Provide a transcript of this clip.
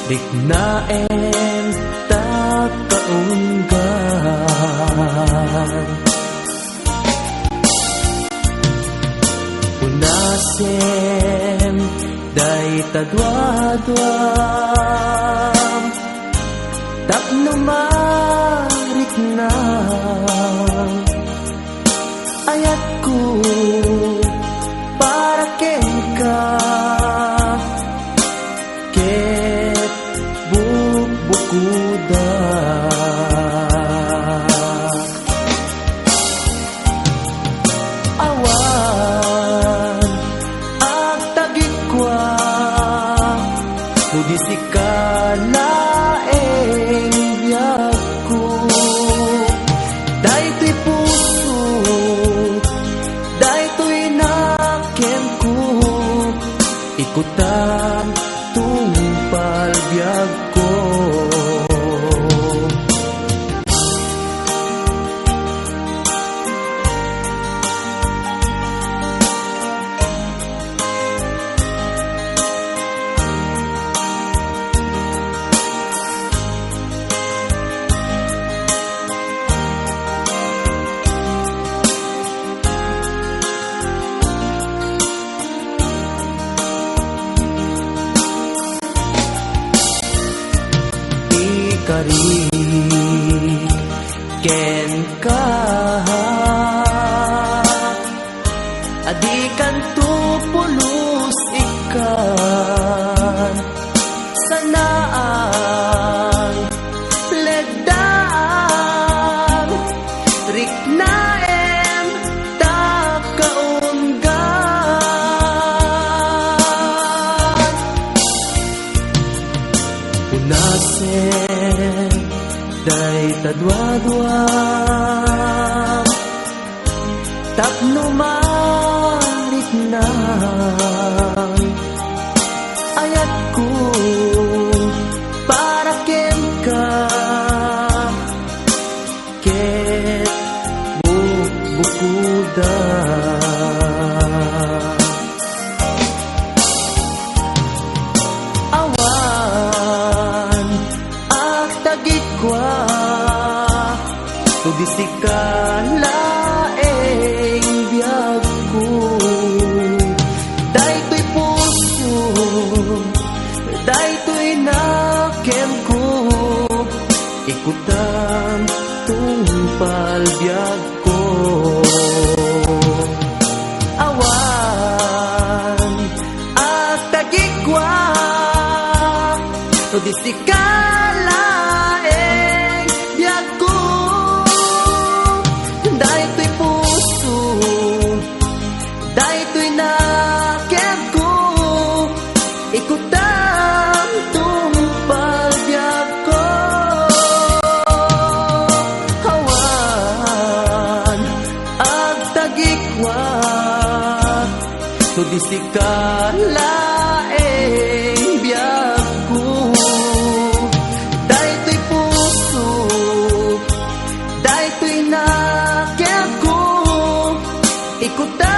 Riknaen ta kaunggan, unasem day tadwadwam, tapno mariknam ayat ko para kenka ket bukbukuda. Awan ang tagikwa mudisikala biyag ko daytoy puso daytoy nakem ko ikutan tungpal biyag ko. Kari ken ka adikan tu pulus ikan sanaan ledang riknaem ta kaunggan, unasem day tadwadwam, tapno mariknam ayat ko para kenka ket bukbukuda. Awan ang tagikwa tudisikala biyag ko daytoy puso daytoy nakem ko ikutan tungpal biyag ko. Awan at tagikwa tudisikala biyag ko daytoy puso daytoy nakem ko ikutan tungpal biyag ko. Awan ang tagikwa tudisikala biyag ko daytoy puso daytoy nakem ko ikutan